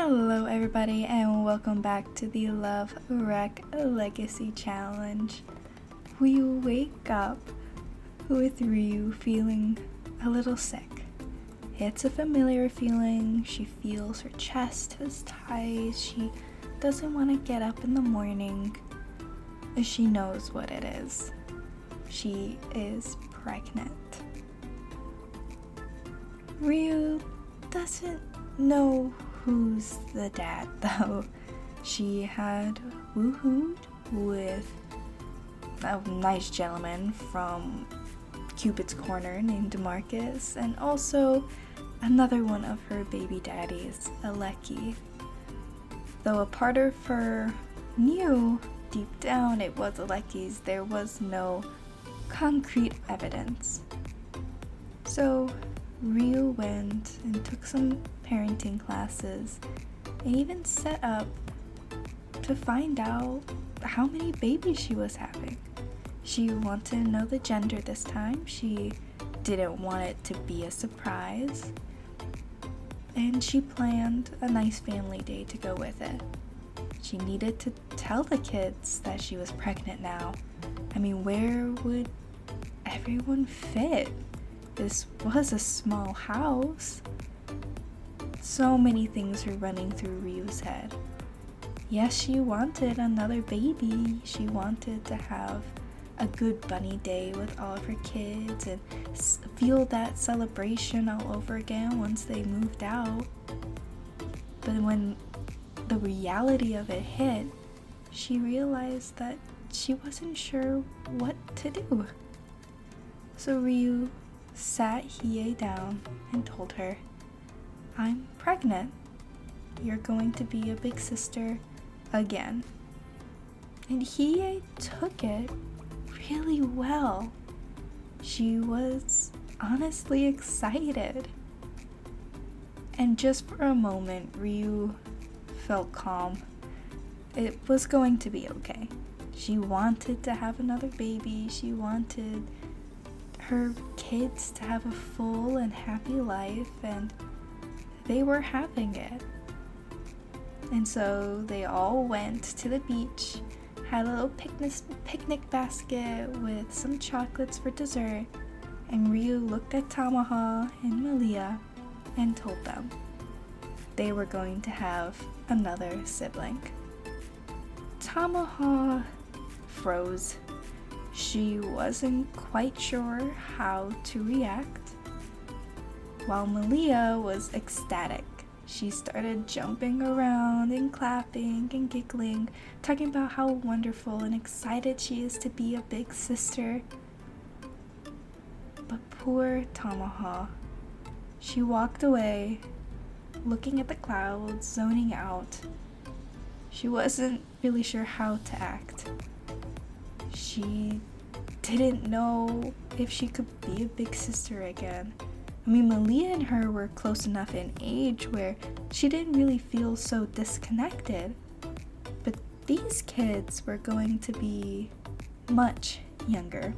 Hello everybody and welcome back to the Love Wreck Legacy Challenge. We wake up with Ryu feeling a little sick. It's a familiar feeling. She feels her chest is tight. She doesn't want to get up in the morning. She knows what it is. She is pregnant. Ryu doesn't know who's the dad though. She had woohooed with a nice gentleman from Cupid's Corner named Marcus, and also another one of her baby daddies, Aleki. Though a part of her knew deep down it was Aleki's, there was no concrete evidence. So Ryu went and took some parenting classes and even set up to find out how many babies she was having. She wanted to know the gender this time. She didn't want it to be a surprise. And she planned a nice family day to go with it. She needed to tell the kids that she was pregnant now. I mean, where would everyone fit? This was a small house. So many things were running through Ryu's head. Yes, she wanted another baby. She wanted to have a good bunny day with all of her kids and feel that celebration all over again once they moved out. But when the reality of it hit, she realized that she wasn't sure what to do. So Ryu sat Hiei down and told her, "I'm pregnant. You're going to be a big sister again." And Hiei took it really well. She was honestly excited. And just for a moment, Ryu felt calm. It was going to be okay. She wanted to have another baby. She wanted her kids to have a full and happy life, and they were having it. And so they all went to the beach, had a little picnic basket with some chocolates for dessert, and Ryu looked at Tamaha and Malia and told them they were going to have another sibling. Tamaha froze. She wasn't quite sure how to react, while Malia was ecstatic. She started jumping around and clapping and giggling, talking about how wonderful and excited she is to be a big sister. But poor Tamaha. She walked away, looking at the clouds, zoning out. She wasn't really sure how to act. She didn't know if she could be a big sister again. I mean, Malia and her were close enough in age where she didn't really feel so disconnected. But these kids were going to be much younger.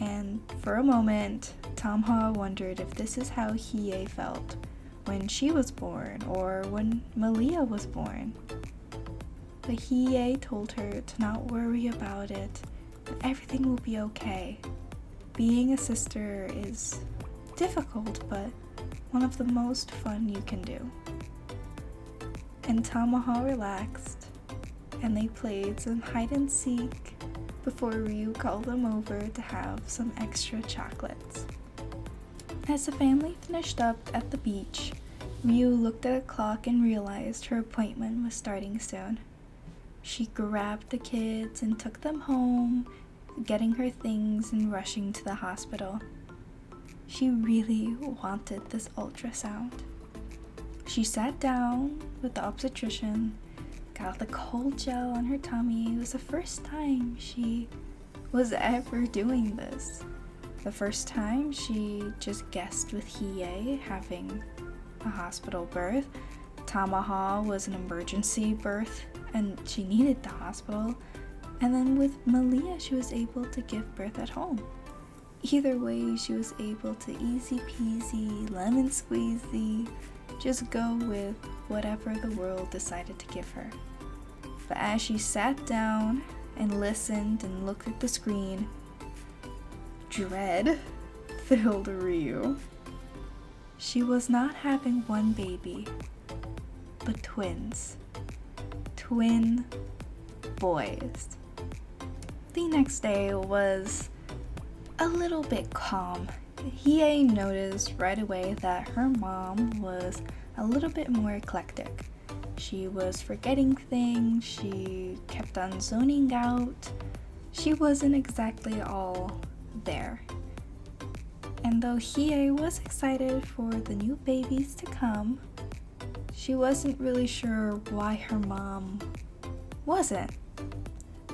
And for a moment, Tamaha wondered if this is how Hiei felt when she was born or when Malia was born. But Hiei told her to not worry about it, that everything will be okay. Being a sister is difficult, but one of the most fun you can do. And Tamaha relaxed, and they played some hide and seek before Ryu called them over to have some extra chocolates. As the family finished up at the beach, Ryu looked at a clock and realized her appointment was starting soon. She grabbed the kids and took them home, getting her things and rushing to the hospital. She really wanted this ultrasound. She sat down with the obstetrician, got the cold gel on her tummy. It was the first time she was ever doing this. The first time she just guessed with Hiei having a hospital birth. Tamaha was an emergency birth and she needed the hospital. And then with Malia, she was able to give birth at home. Either way, she was able to easy peasy, lemon squeezy just go with whatever the world decided to give her. But as she sat down and listened and looked at the screen, dread filled Ryu. She was not having one baby, but twins. Twin boys. The next day was a little bit calm. Hiei noticed right away that her mom was a little bit more eclectic. She was forgetting things, she kept on zoning out. She wasn't exactly all there. And though Hiei was excited for the new babies to come, she wasn't really sure why her mom wasn't.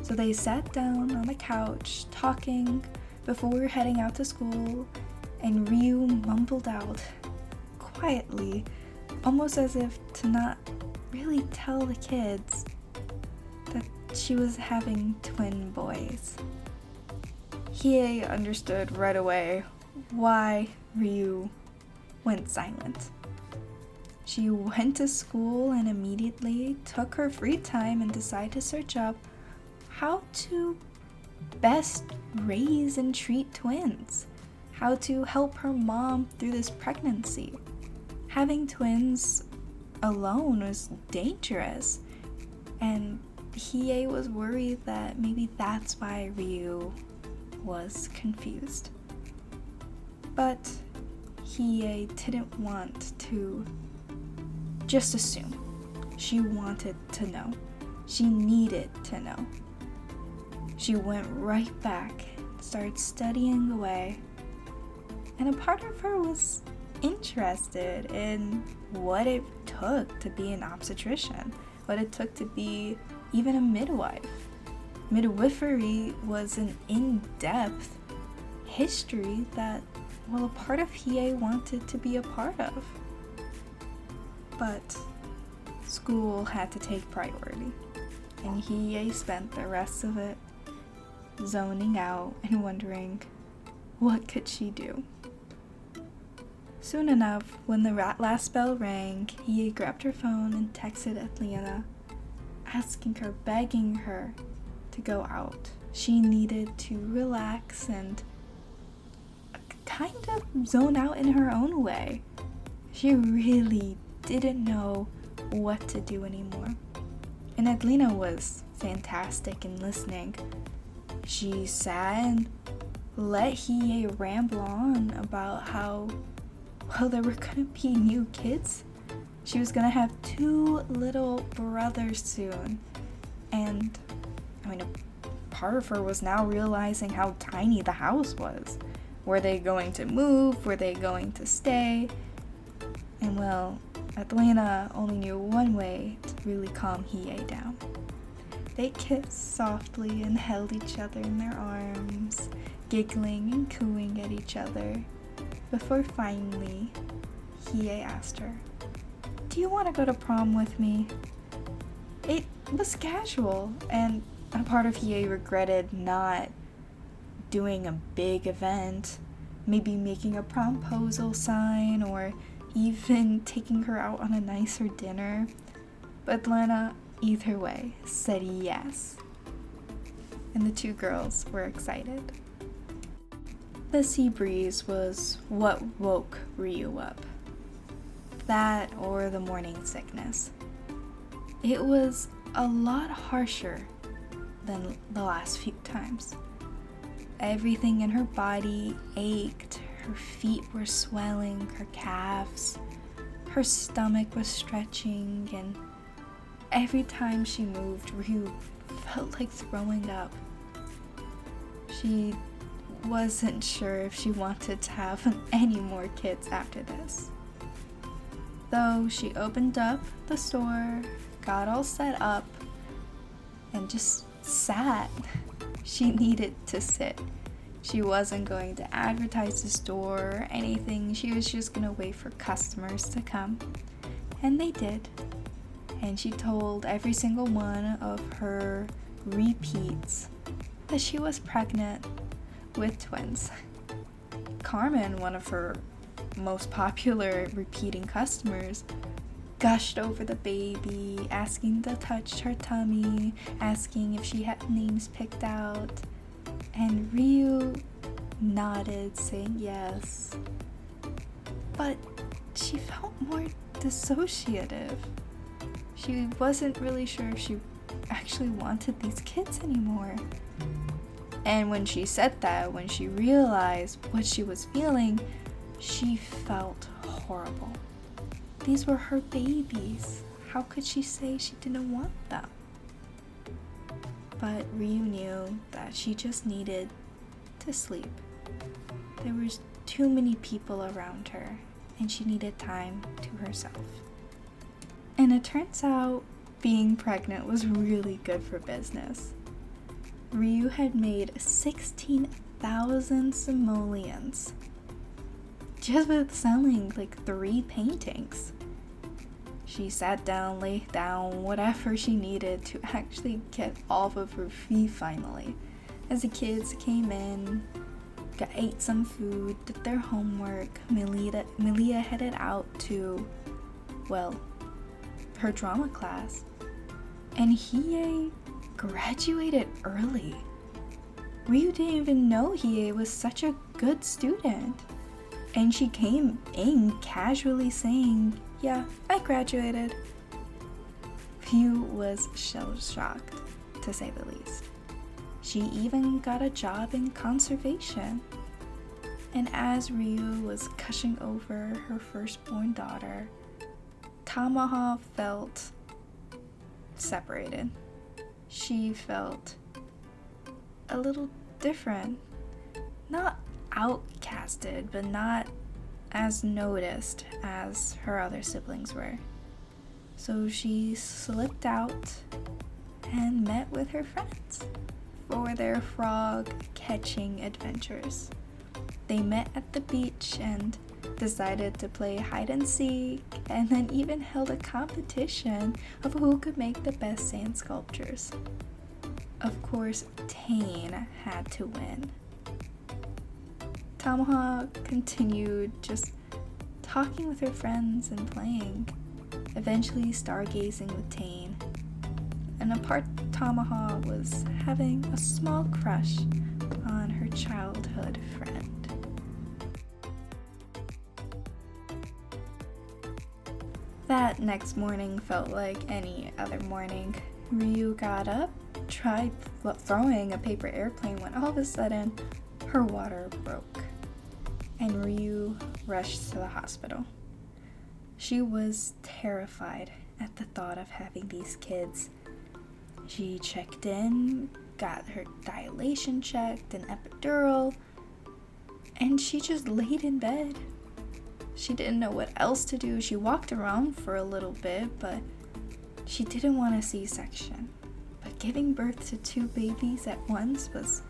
So they sat down on the couch talking before heading out to school, and Ryu mumbled out quietly, almost as if to not really tell the kids that she was having twin boys. Hiei understood right away why Ryu went silent. She went to school and immediately took her free time and decided to search up how to best raise and treat twins, how to help her mom through this pregnancy. Having twins alone was dangerous, and Hiei was worried that maybe that's why Ryu was confused. But Hiei didn't want to just assume. She wanted to know. She needed to know. She went right back, started studying away, and a part of her was interested in what it took to be an obstetrician, what it took to be even a midwife. Midwifery was an in-depth history that, well, a part of Hiei wanted to be a part of. But school had to take priority, and Hiei spent the rest of it zoning out and wondering what could she do. Soon enough, when the last bell rang, Hiei grabbed her phone and texted Adelina, asking her, begging her to go out. She needed to relax and kind of zone out in her own way. She really didn't know what to do anymore. And Adelina was fantastic in listening. She sat and let Hiei ramble on about how, well, there were gonna be new kids. She was gonna have 2 little brothers soon. And, I mean, a part of her was now realizing how tiny the house was. Were they going to move? Were they going to stay? And, well, Adelina only knew one way to really calm Hiei down. They kissed softly and held each other in their arms, giggling and cooing at each other, before finally Hiei asked her, "Do you want to go to prom with me?" It was casual, and a part of Hiei regretted not doing a big event, maybe making a promposal sign or even taking her out on a nicer dinner. But Adelina, either way, said yes. And the 2 girls were excited. The sea breeze was what woke Ryu up. That or the morning sickness. It was a lot harsher than the last few times. Everything in her body ached, her feet were swelling, her calves, her stomach was stretching, and every time she moved, Ryu felt like throwing up. She wasn't sure if she wanted to have any more kids after this. Though she opened up the store, got all set up, and just sat. She needed to sit. She wasn't going to advertise the store or anything. She was just gonna wait for customers to come. And they did. And she told every single one of her repeats that she was pregnant with twins. Carmen, one of her most popular repeating customers gushed over the baby, asking to touch her tummy, asking if she had names picked out, and Ryu nodded, saying yes. But she felt more dissociative. She wasn't really sure if she actually wanted these kids anymore. And when she said that, when she realized what she was feeling, she felt horrible. These were her babies. How could she say she didn't want them? But Ryu knew that she just needed to sleep. There was too many people around her, and she needed time to herself. And it turns out being pregnant was really good for business. Ryu had made 16,000 simoleons just with selling like 3 paintings. She sat down, laid down, whatever she needed to actually get off of her feet finally. As the kids came in, ate some food, did their homework, Malia headed out to, well, her drama class. And Hiei graduated early. Ryu didn't even know Hiei was such a good student. And she came in casually saying, "Yeah, I graduated." Ryu was shell-shocked, to say the least. She even got a job in conservation. And as Ryu was gushing over her firstborn daughter, Tamaha felt separated. She felt a little different. Not outcasted, but not as noticed as her other siblings were. So she slipped out and met with her friends for their frog catching adventures. They met at the beach and decided to play hide and seek, and then even held a competition of who could make the best sand sculptures. Of course, Tane had to win. Tamaha continued just talking with her friends and playing, eventually stargazing with Tane. And apart, Tamaha was having a small crush on her childhood friend. That next morning felt like any other morning. Ryu got up, tried throwing a paper airplane when all of a sudden her water broke, and Ryu rushed to the hospital. She was terrified at the thought of having these kids. She checked in, got her dilation checked, an epidural, and she just laid in bed. She didn't know what else to do. She walked around for a little bit, but she didn't want a C-section. But giving birth to 2 babies at once was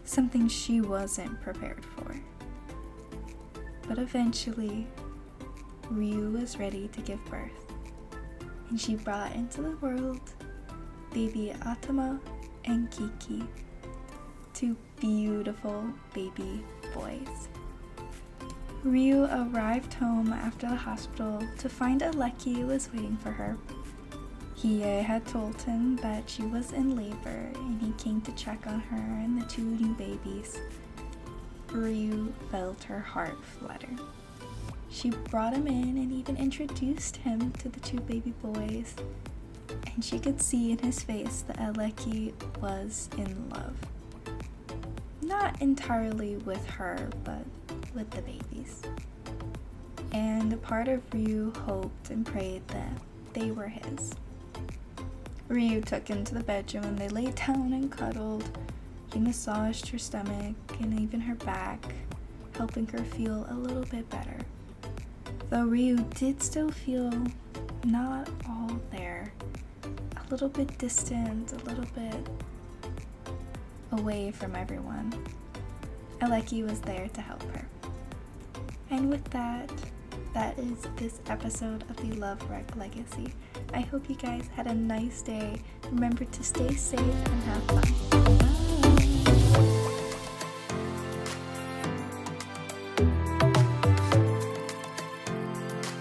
something she wasn't prepared for. But eventually, Ryu was ready to give birth, and she brought into the world baby Atama and Kiki, 2 beautiful baby boys. Ryu arrived home after the hospital to find Aleki was waiting for her. Hiei had told him that she was in labor, and he came to check on her and the 2 new babies. Ryu felt her heart flutter. She brought him in and even introduced him to the 2 baby boys, and she could see in his face that Aleki was in love. Not entirely with her, but with the babies. And a part of Ryu hoped and prayed that they were his. Ryu took him to the bedroom and they laid down and cuddled. He massaged her stomach and even her back, helping her feel a little bit better. Though Ryu did still feel not all there, a little bit distant, a little bit away from everyone. Aleki was there to help her. And with that is this episode of the Love Wreck Legacy. I hope you guys had a nice day. Remember to stay safe and have fun.